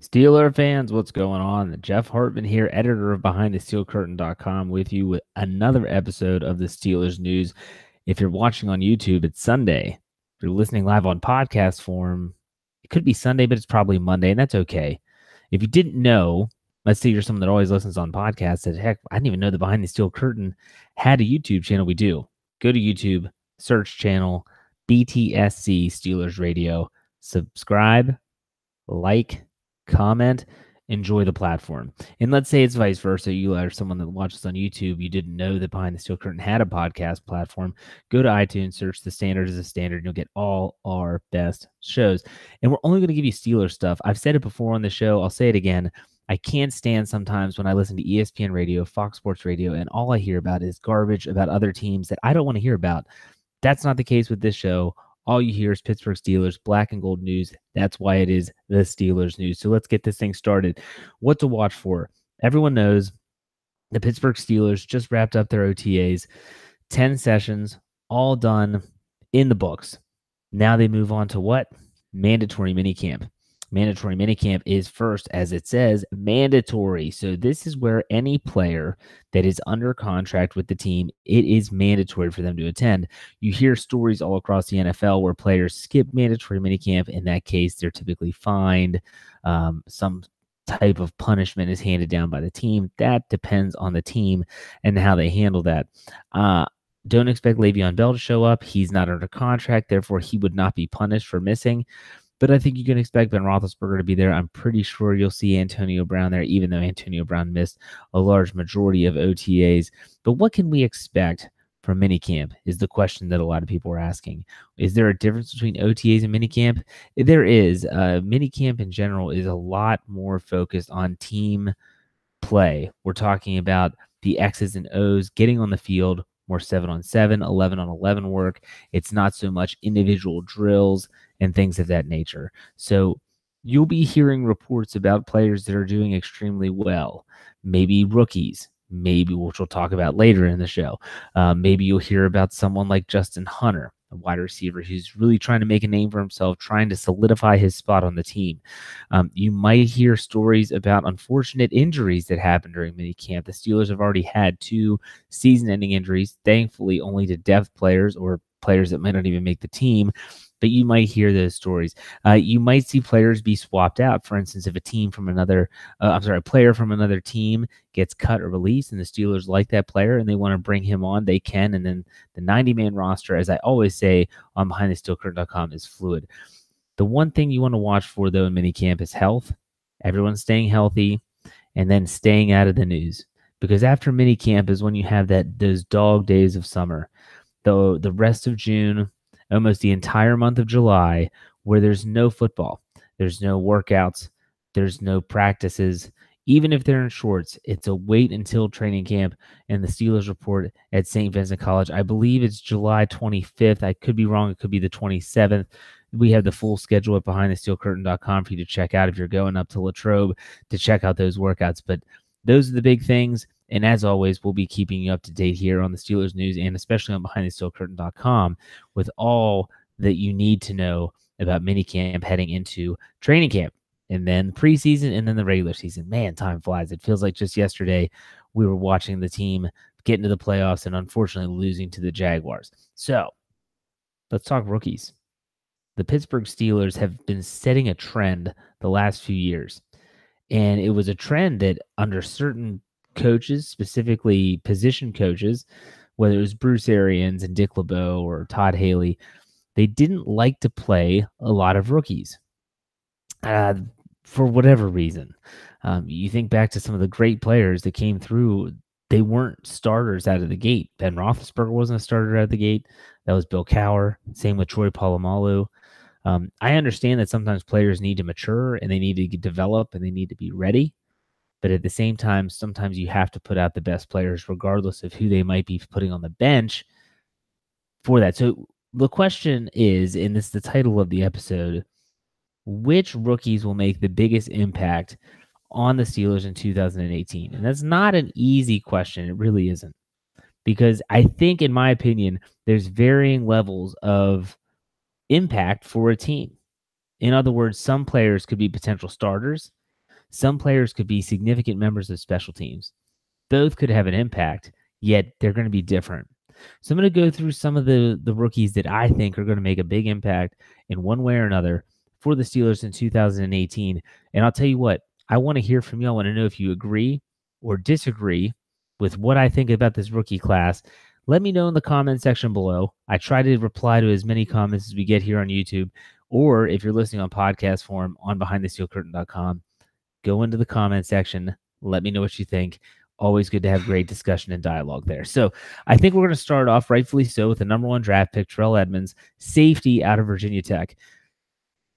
Steeler fans, what's going on? Jeff Hartman here, editor of BehindTheSteelCurtain.com, with you with another episode of the Steelers news. If you're watching on YouTube, it's Sunday. If you're listening live on podcast form, it could be Sunday, but it's probably Monday, and that's okay. If you didn't know, let's say you're someone that always listens on podcasts, that heck, I didn't even know the Behind the Steel Curtain had a YouTube channel. We do. Go to YouTube, search channel BTSC Steelers Radio, subscribe, like, comment, enjoy the platform. And let's say it's vice versa. You are someone that watches on YouTube, you didn't know that Behind the Steel Curtain had a podcast platform. Go to iTunes, search The Standard as a Standard, and you'll get all our best shows. And we're only going to give you Steelers stuff. I've said it before on the show. I'll say it again. I can't stand sometimes when I listen to ESPN Radio, Fox Sports Radio, and all I hear about is garbage about other teams that I don't want to hear about. That's not the case with this show. All you hear is Pittsburgh Steelers, black and gold news. That's why it is the Steelers news. So let's get this thing started. What to watch for? Everyone knows the Pittsburgh Steelers just wrapped up their OTAs, 10 sessions, all done in the books. Now they move on to what? Mandatory minicamp. Mandatory minicamp is first, as it says, mandatory. So this is where any player that is under contract with the team, it is mandatory for them to attend. You hear stories all across the NFL where players skip mandatory minicamp. In that case, they're typically fined. Some type of punishment is handed down by the team. That depends on the team and how they handle that. Don't expect Le'Veon Bell to show up. He's not under contract, therefore he would not be punished for missing. But I think you can expect Ben Roethlisberger to be there. I'm pretty sure you'll see Antonio Brown there, even though Antonio Brown missed a large majority of OTAs. But what can we expect from minicamp is the question that a lot of people are asking. Is there a difference between OTAs and minicamp? There is. Minicamp in general is a lot more focused on team play. We're talking about the X's and O's, getting on the field, more 7-on-7, 11-on-11 work. It's not so much individual drills and things of that nature. So you'll be hearing reports about players that are doing extremely well, maybe rookies, maybe, which we'll talk about later in the show. Maybe you'll hear about someone like Justin Hunter, a wide receiver who's really trying to make a name for himself, trying to solidify his spot on the team. You might hear stories about unfortunate injuries that happened during minicamp. The Steelers have already had 2 season-ending injuries, thankfully only to depth players or players that might not even make the team. But you might hear those stories. You might see players be swapped out. For instance, if a player from another team gets cut or released, and the Steelers like that player and they want to bring him on, they can. And then the 90-man roster, as I always say on BehindTheSteelCurtain.com, is fluid. The one thing you want to watch for, though, in minicamp is health. Everyone's staying healthy, and then staying out of the news. Because after minicamp is when you have those dog days of summer. The rest of June, almost the entire month of July, where there's no football, there's no workouts, there's no practices. Even if they're in shorts, it's a wait until training camp and the Steelers report at St. Vincent College. I believe it's July 25th. I could be wrong. It could be the 27th. We have the full schedule at BehindTheSteelCurtain.com for you to check out if you're going up to Latrobe to check out those workouts. But those are the big things. And as always, we'll be keeping you up to date here on the Steelers news and especially on BehindTheSteelCurtain.com with all that you need to know about minicamp heading into training camp and then preseason and then the regular season. Man, time flies. It feels like just yesterday we were watching the team get into the playoffs and unfortunately losing to the Jaguars. So let's talk rookies. The Pittsburgh Steelers have been setting a trend the last few years. And it was a trend that under certain coaches, specifically position coaches, whether it was Bruce Arians and Dick LeBeau or Todd Haley, they didn't like to play a lot of rookies for whatever reason. You think back to some of the great players that came through, they weren't starters out of the gate. Ben Roethlisberger wasn't a starter out of the gate. That was Bill Cowher. Same with Troy Polamalu. I understand that sometimes players need to mature and they need to develop and they need to be ready. But at the same time, sometimes you have to put out the best players regardless of who they might be putting on the bench for that. So the question is, and this is the title of the episode, which rookies will make the biggest impact on the Steelers in 2018? And that's not an easy question. It really isn't. Because I think, in my opinion, there's varying levels of impact for a team. In other words, some players could be potential starters Some players could be significant members of special teams. Both could have an impact, yet they're going to be different. So I'm going to go through some of the rookies that I think are going to make a big impact in one way or another for the Steelers in 2018. And I'll tell you what, I want to hear from you. I want to know if you agree or disagree with what I think about this rookie class. Let me know in the comment section below. I try to reply to as many comments as we get here on YouTube, or if you're listening on podcast form on BehindTheSteelCurtain.com, go into the comment section. Let me know what you think. Always good to have great discussion and dialogue there. So I think we're going to start off, rightfully so, with the number 1 draft pick, Terrell Edmunds, safety out of Virginia Tech.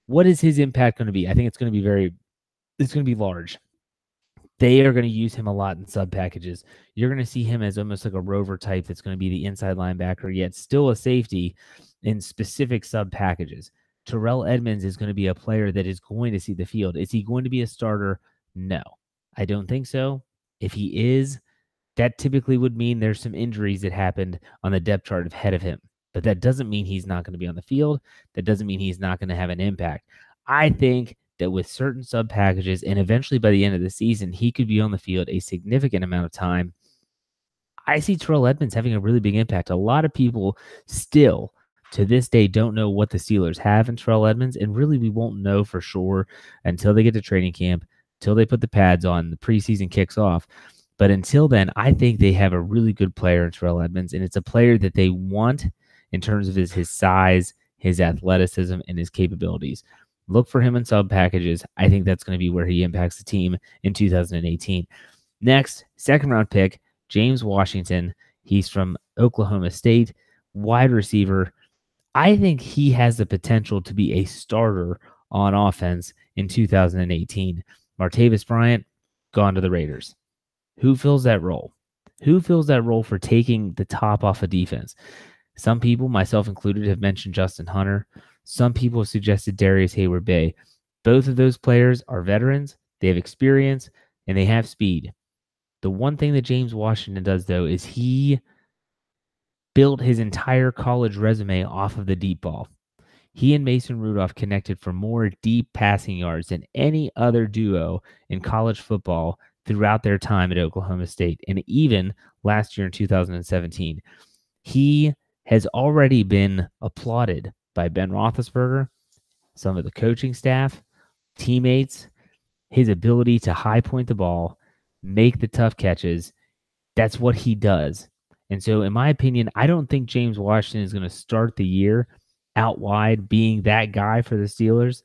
What is his impact going to be? I think it's going to be large. They are going to use him a lot in sub packages. You're going to see him as almost like a rover type that's going to be the inside linebacker, yet still a safety in specific sub packages. Terrell Edmunds is going to be a player that is going to see the field. Is he going to be a starter? No, I don't think so. If he is, that typically would mean there's some injuries that happened on the depth chart ahead of him. But that doesn't mean he's not going to be on the field. That doesn't mean he's not going to have an impact. I think that with certain sub packages and eventually by the end of the season, he could be on the field a significant amount of time. I see Terrell Edmunds having a really big impact. A lot of people still to this day don't know what the Steelers have in Terrell Edmunds, and really we won't know for sure until they get to training camp, until they put the pads on, the preseason kicks off. But until then, I think they have a really good player in Terrell Edmunds, and it's a player that they want in terms of his size, his athleticism, and his capabilities. Look for him in sub packages. I think that's going to be where he impacts the team in 2018. Next, second round pick, James Washington. He's from Oklahoma State, wide receiver. I think he has the potential to be a starter on offense in 2018. Martavis Bryant, gone to the Raiders. Who fills that role? Who fills that role for taking the top off of defense? Some people, myself included, have mentioned Justin Hunter. Some people have suggested Darius Hayward-Bay. Both of those players are veterans, they have experience, and they have speed. The one thing that James Washington does, though, is he built his entire college resume off of the deep ball. He and Mason Rudolph connected for more deep passing yards than any other duo in college football throughout their time at Oklahoma State, and even last year in 2017. He has already been applauded by Ben Roethlisberger, some of the coaching staff, teammates, his ability to high point the ball, make the tough catches. That's what he does. And so, in my opinion, I don't think James Washington is going to start the year out wide being that guy for the Steelers.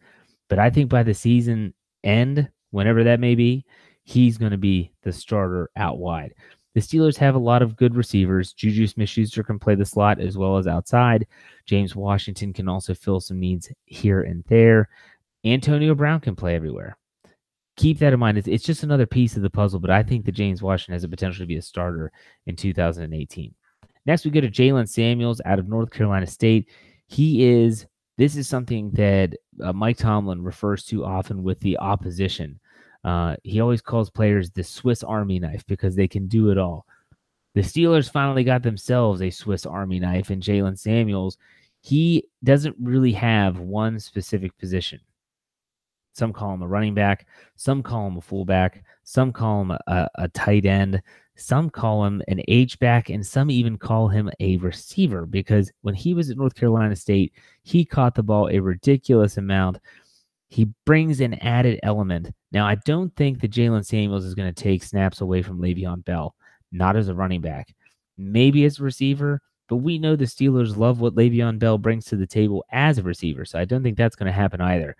But I think by the season end, whenever that may be, he's going to be the starter out wide. The Steelers have a lot of good receivers. Juju Smith-Schuster can play the slot as well as outside. James Washington can also fill some needs here and there. Antonio Brown can play everywhere. Keep that in mind. It's just another piece of the puzzle, but I think that James Washington has the potential to be a starter in 2018. Next, we go to Jalen Samuels out of North Carolina State. This is something that Mike Tomlin refers to often with the opposition. He always calls players the Swiss Army knife because they can do it all. The Steelers finally got themselves a Swiss Army knife in Jalen Samuels. He doesn't really have one specific position. Some call him a running back. Some call him a fullback. Some call him a tight end. Some call him an H-back, and some even call him a receiver because when he was at North Carolina State, he caught the ball a ridiculous amount. He brings an added element. Now, I don't think that Jalen Samuels is going to take snaps away from Le'Veon Bell, not as a running back. Maybe as a receiver, but we know the Steelers love what Le'Veon Bell brings to the table as a receiver, so I don't think that's going to happen either.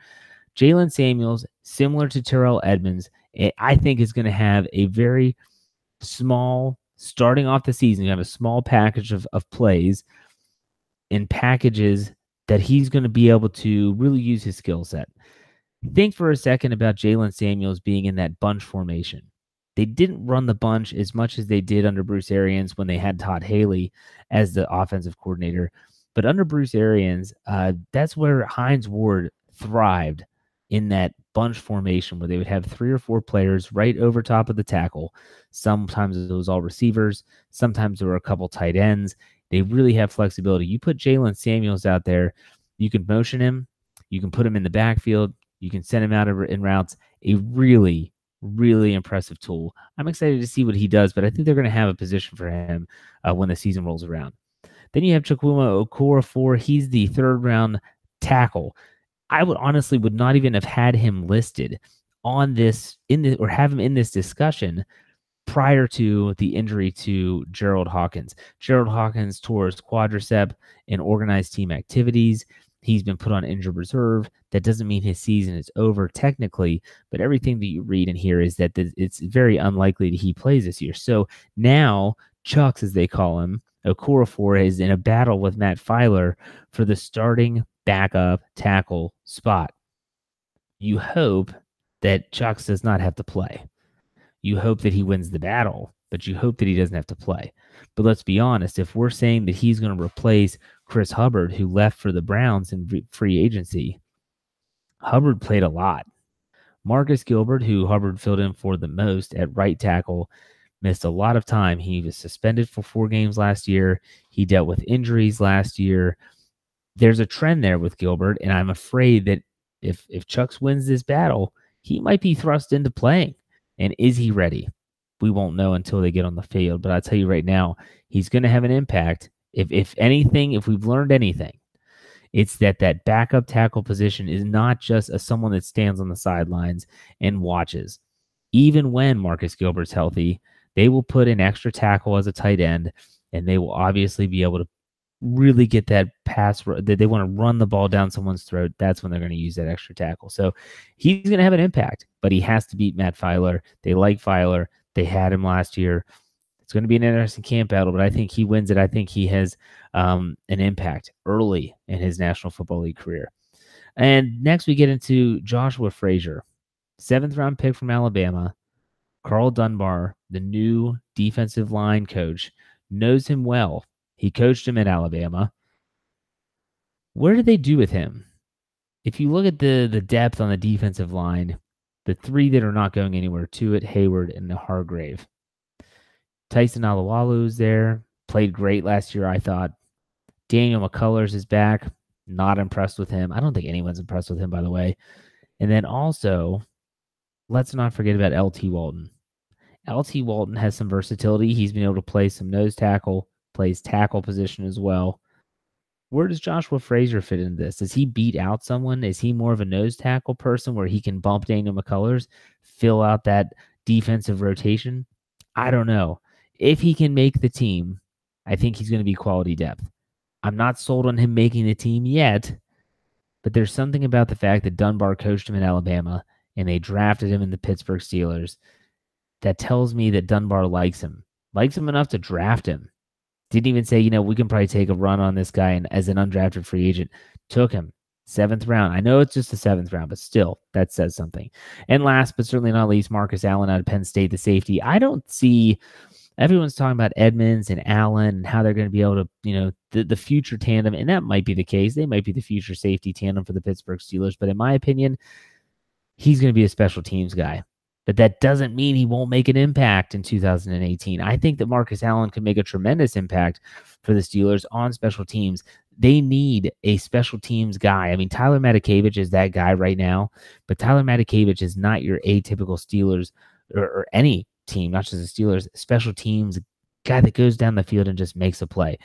Jalen Samuels, similar to Terrell Edmunds, I think is going to have a very small, starting off the season, you have a small package of plays and packages that he's going to be able to really use his skill set. Think for a second about Jalen Samuels being in that bunch formation. They didn't run the bunch as much as they did under Bruce Arians when they had Todd Haley as the offensive coordinator. But under Bruce Arians, that's where Hines Ward thrived, in that bunch formation where they would have 3 or 4 players right over top of the tackle. Sometimes it was all receivers. Sometimes there were a couple tight ends. They really have flexibility. You put Jalen Samuels out there, you can motion him. You can put him in the backfield. You can send him out in routes. A really, really impressive tool. I'm excited to see what he does, but I think they're going to have a position for him when the season rolls around. Then you have Chukwuma Okorafor. He's the third-round tackle. I would not even have had him listed on this or have him in this discussion prior to the injury to Gerald Hawkins. Gerald Hawkins tore his quadricep in organized team activities. He's been put on injured reserve. That doesn't mean his season is over technically, but everything that you read and hear is that it's very unlikely that he plays this year. So now Chucks, as they call him, Okorafor, is in a battle with Matt Filer for the starting backup tackle spot. You hope that Chucks does not have to play. You hope that he wins the battle, but you hope that he doesn't have to play. But let's be honest, if we're saying that he's going to replace Chris Hubbard, who left for the Browns in free agency, Hubbard played a lot. Marcus Gilbert, who Hubbard filled in for the most at right tackle, missed a lot of time. He was suspended for 4 games last year. He dealt with injuries last year. There's a trend there with Gilbert, and I'm afraid that if Chucks wins this battle, he might be thrust into playing. And is he ready? We won't know until they get on the field. But I'll tell you right now, he's going to have an impact. If anything, if we've learned anything, it's that backup tackle position is not just someone that stands on the sidelines and watches. Even when Marcus Gilbert's healthy, they will put an extra tackle as a tight end, and they will obviously be able to really get that pass that they want to run the ball down someone's throat. That's when they're going to use that extra tackle. So he's going to have an impact, but he has to beat Matt Filer. They like Filer. They had him last year. It's going to be an interesting camp battle, but I think he wins it. I think he has an impact early in his National Football League career. And next we get into Joshua Frazier, 7th-round pick from Alabama. Carl Dunbar, the new defensive line coach, knows him well. He coached him at Alabama. Where did they do with him? If you look at the depth on the defensive line, the 3 that are not going anywhere, Tuitt, Hayward, and Hargrave. Tyson Alualu is there. Played great last year, I thought. Daniel McCullers is back. Not impressed with him. I don't think anyone's impressed with him, by the way. And then also, let's not forget about L.T. Walton. L.T. Walton has some versatility. He's been able to play some nose tackle, plays tackle position as well. Where does Joshua Frazier fit in this? Does he beat out someone? Is he more of a nose tackle person where he can bump Daniel McCullers, fill out that defensive rotation? I don't know. If he can make the team, I think he's going to be quality depth. I'm not sold on him making the team yet, but there's something about the fact that Dunbar coached him in Alabama and they drafted him in the Pittsburgh Steelers that tells me that Dunbar likes him enough to draft him. Didn't even say, we can probably take a run on this guy and as an undrafted free agent. Took him 7th round. I know it's just the 7th round, but still, that says something. And last but certainly not least, Marcus Allen out of Penn State, the safety. I don't see, everyone's talking about Edmonds and Allen and how they're going to be able to, the future tandem, and that might be the case. They might be the future safety tandem for the Pittsburgh Steelers, but in my opinion, he's going to be a special teams guy. But that doesn't mean he won't make an impact in 2018. I think that Marcus Allen could make a tremendous impact for the Steelers on special teams. They need a special teams guy. I mean, Tyler Matakevich is that guy right now, but Tyler Matakevich is not your atypical Steelers or any team, not just the Steelers, special teams guy that goes down the field and just makes a play.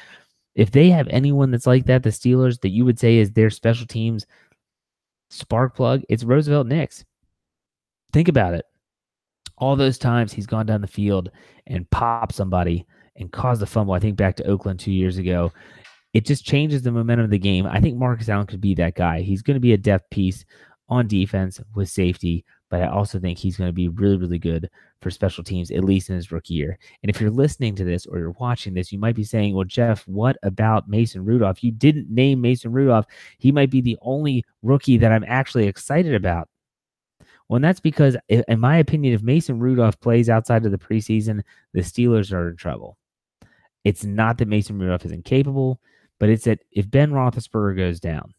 If they have anyone that's like that, the Steelers, that you would say is their special teams spark plug, it's Roosevelt Nix. Think about it. All those times he's gone down the field and popped somebody and caused a fumble. I think back to Oakland 2 years ago. It just changes the momentum of the game. I think Marcus Allen could be that guy. He's going to be a depth piece on defense with safety, but I also think he's going to be really, really good for special teams, at least in his rookie year. And if you're listening to this or you're watching this, you might be saying, well, Jeff, what about Mason Rudolph? You didn't name Mason Rudolph. He might be the only rookie that I'm actually excited about. Well, and that's because, in my opinion, if Mason Rudolph plays outside of the preseason, the Steelers are in trouble. It's not that Mason Rudolph is incapable, but it's that if Ben Roethlisberger goes down,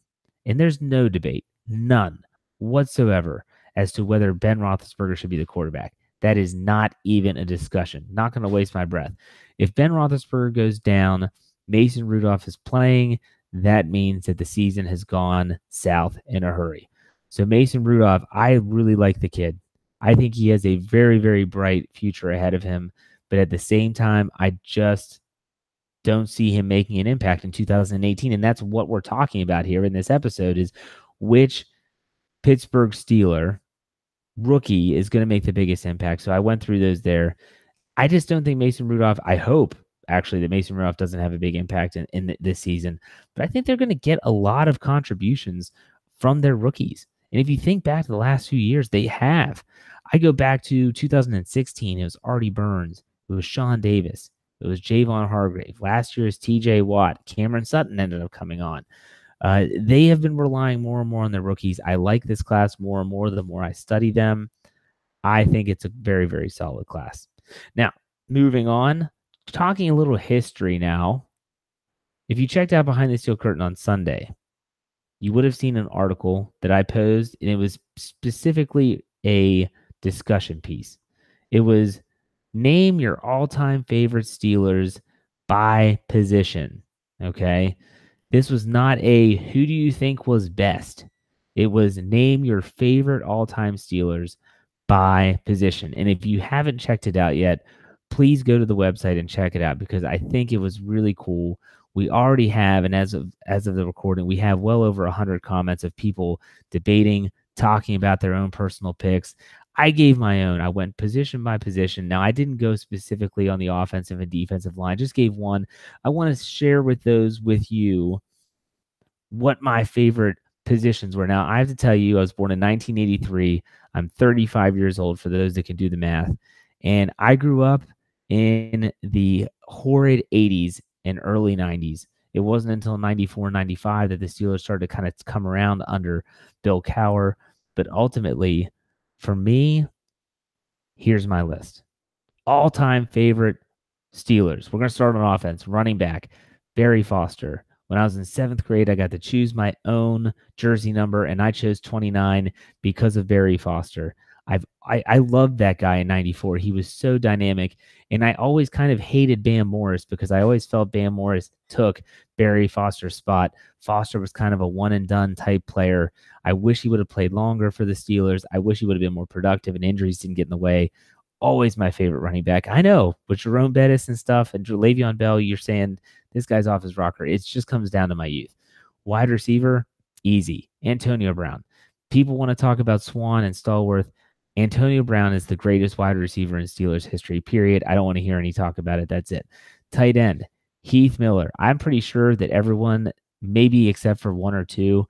and there's no debate, none whatsoever, as to whether Ben Roethlisberger should be the quarterback. That is not even a discussion. Not going to waste my breath. If Ben Roethlisberger goes down, Mason Rudolph is playing, that means that the season has gone south in a hurry. So Mason Rudolph, I really like the kid. I think he has a very, very bright future ahead of him. But at the same time, I just don't see him making an impact in 2018. And that's what we're talking about here in this episode is which Pittsburgh Steeler rookie is going to make the biggest impact. So I went through those there. I just don't think Mason Rudolph, I hope actually that Mason Rudolph doesn't have a big impact in this season, but I think they're going to get a lot of contributions from their rookies. And if you think back to the last few years, they have. I go back to 2016. It was Artie Burns. It was Sean Davis. It was Javon Hargrave. Last year's TJ Watt. Cameron Sutton ended up coming on. They have been relying more and more on their rookies. I like this class more and more the more I study them. I think it's a very, very solid class. Now, moving on, talking a little history now. If you checked out Behind the Steel Curtain on Sunday, you would have seen an article that I posed, and it was specifically a discussion piece. It was name your all-time favorite Steelers by position, okay? This was not a who do you think was best. It was name your favorite all-time Steelers by position. And if you haven't checked it out yet, please go to the website and check it out because I think it was really cool. We already have, and as of the recording, we have well over 100 comments of people debating, talking about their own personal picks. I gave my own. I went position by position. Now, I didn't go specifically on the offensive and defensive line, just gave one. I want to share with you what my favorite positions were. Now, I have to tell you, I was born in 1983. I'm 35 years old for those that can do the math. And I grew up in the horrid 80s and early 90s. It wasn't until 94, 95 that the Steelers started to kind of come around under Bill Cowher. But ultimately, for me, here's my list. All-time favorite Steelers. We're going to start on offense. Running back, Barry Foster. When I was in 7th grade, I got to choose my own jersey number, and I chose 29 because of Barry Foster. I loved that guy in 94. He was so dynamic, and I always kind of hated Bam Morris because I always felt Bam Morris took Barry Foster's spot. Foster was kind of a one-and-done type player. I wish he would have played longer for the Steelers. I wish he would have been more productive, and injuries didn't get in the way. Always my favorite running back. I know, with Jerome Bettis and stuff, and Le'Veon Bell, you're saying this guy's off his rocker. It just comes down to my youth. Wide receiver, easy. Antonio Brown. People want to talk about Swan and Stallworth. Antonio Brown is the greatest wide receiver in Steelers history, period. I don't want to hear any talk about it. That's it. Tight end, Heath Miller. I'm pretty sure that everyone, maybe except for one or two,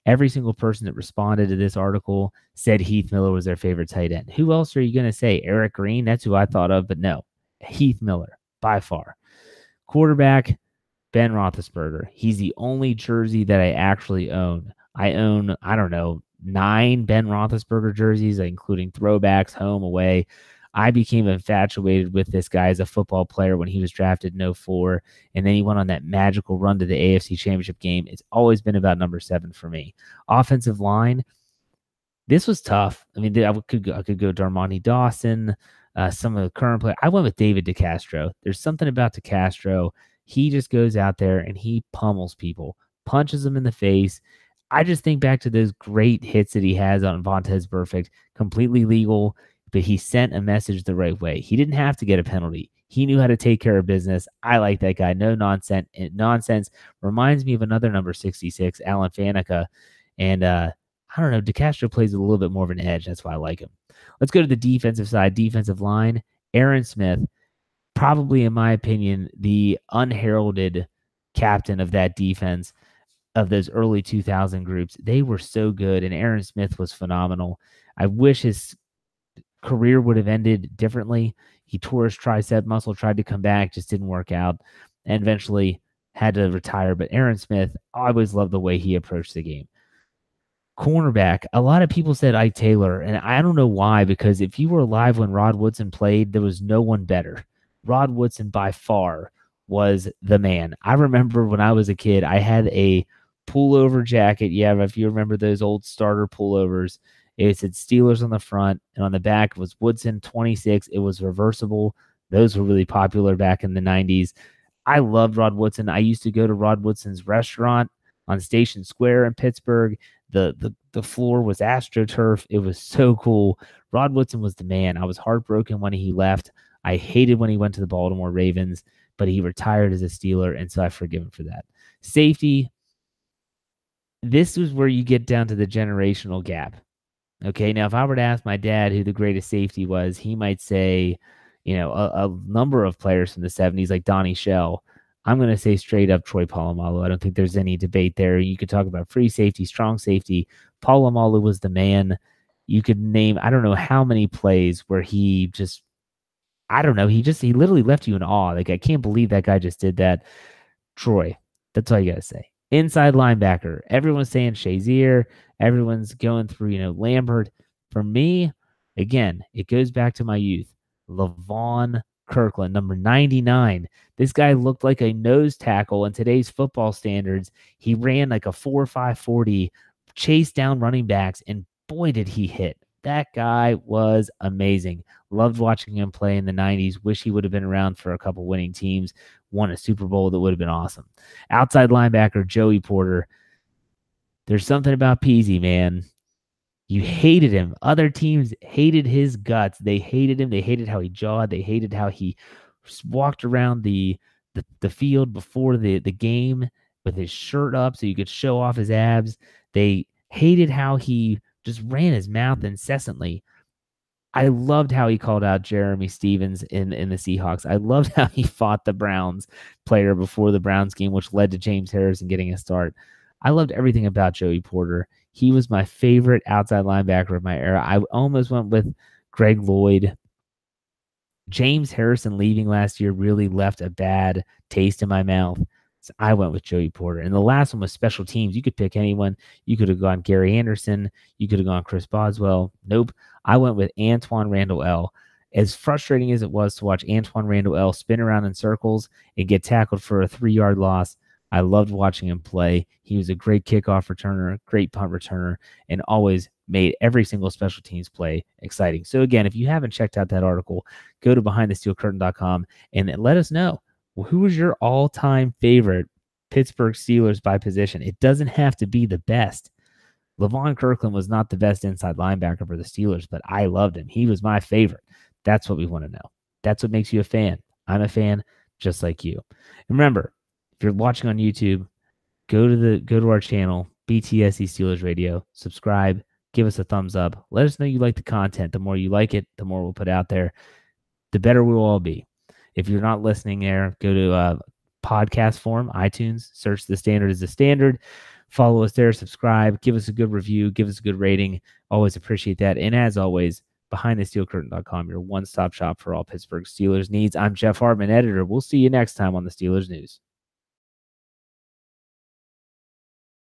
every single person that responded to this article said Heath Miller was their favorite tight end. Who else are you going to say? Eric Green? That's who I thought of, but no. Heath Miller, by far. Quarterback, Ben Roethlisberger. He's the only jersey that I actually own. I own, 9 Ben Roethlisberger jerseys, including throwbacks, home, away. I became infatuated with this guy as a football player when he was drafted in 2004, and then he went on that magical run to the AFC Championship game. It's always been about number 7 for me. Offensive line, this was tough. I mean, I could go Darmonte Dawson, some of the current players. I went with David DeCastro. There's something about DeCastro. He just goes out there and he pummels people, punches them in the face. I just think back to those great hits that he has on Vontaze Burfict, completely legal, but he sent a message the right way. He didn't have to get a penalty. He knew how to take care of business. I like that guy. No nonsense. Reminds me of another number 66, Alan Faneca. And I don't know, DeCastro plays with a little bit more of an edge. That's why I like him. Let's go to the defensive side, defensive line. Aaron Smith, probably, in my opinion, the unheralded captain of that defense of those early 2000 groups. They were so good, and Aaron Smith was phenomenal. I wish his career would have ended differently. He tore his tricep muscle, tried to come back, just didn't work out, and eventually had to retire. But Aaron Smith, I always loved the way he approached the game. Cornerback, a lot of people said Ike Taylor, and I don't know why, because if you were alive when Rod Woodson played, there was no one better. Rod Woodson by far was the man. I remember when I was a kid, I had a pullover jacket. Yeah, if you remember those old starter pullovers, it said Steelers on the front, and on the back was Woodson 26. It was reversible. Those were really popular back in the 90s. I loved Rod Woodson. I used to go to Rod Woodson's restaurant on Station Square in Pittsburgh. The floor was AstroTurf. It was so cool. Rod Woodson was the man. I was heartbroken when he left. I hated when he went to the Baltimore Ravens, but he retired as a Steeler, and so I forgive him for that. Safety, this is where you get down to the generational gap. Okay, now if I were to ask my dad who the greatest safety was, he might say, a number of players from the 70s like Donnie Shell. I'm going to say straight up Troy Polamalu. I don't think there's any debate there. You could talk about free safety, strong safety. Polamalu was the man. You could name, I don't know how many plays where he just, I don't know, he literally left you in awe. Like, I can't believe that guy just did that. Troy, that's all you got to say. Inside linebacker, everyone's saying Shazier. Everyone's going through, Lambert. For me, again, it goes back to my youth. Levon Kirkland, number 99. This guy looked like a nose tackle in today's football standards. He ran like a 4.5 40, chased down running backs, and boy, did he hit. That guy was amazing. Loved watching him play in the 90s. Wish he would have been around for a couple winning teams. Won a Super Bowl. That would have been awesome. Outside linebacker, Joey Porter. There's something about Peasy, man. You hated him. Other teams hated his guts. They hated him. They hated how he jawed. They hated how he walked around the field before the game with his shirt up so you could show off his abs. They hated how he just ran his mouth incessantly. I loved how he called out Jeremy Stevens in the Seahawks. I loved how he fought the Browns player before the Browns game, which led to James Harrison getting a start. I loved everything about Joey Porter. He was my favorite outside linebacker of my era. I almost went with Greg Lloyd. James Harrison leaving last year really left a bad taste in my mouth. So I went with Joey Porter. And the last one was special teams. You could pick anyone. You could have gone Gary Anderson. You could have gone Chris Boswell. Nope. I went with Antoine Randall L. As frustrating as it was to watch Antoine Randall L. spin around in circles and get tackled for a 3-yard loss, I loved watching him play. He was a great kickoff returner, great punt returner, and always made every single special teams play exciting. So again, if you haven't checked out that article, go to BehindTheSteelCurtain.com and let us know, who was your all-time favorite Pittsburgh Steelers by position? It doesn't have to be the best. Levon Kirkland was not the best inside linebacker for the Steelers, but I loved him. He was my favorite. That's what we want to know. That's what makes you a fan. I'm a fan just like you. And remember, if you're watching on YouTube, go to our channel, BTSC Steelers Radio, subscribe, give us a thumbs up. Let us know you like the content. The more you like it, the more we'll put out there, the better we'll all be. If you're not listening there, go to podcast form, iTunes, search The Standard as The Standard. Follow us there, subscribe, give us a good review, give us a good rating. Always appreciate that. And as always, BehindTheSteelCurtain.com, your one-stop shop for all Pittsburgh Steelers needs. I'm Jeff Hartman, editor. We'll see you next time on the Steelers News.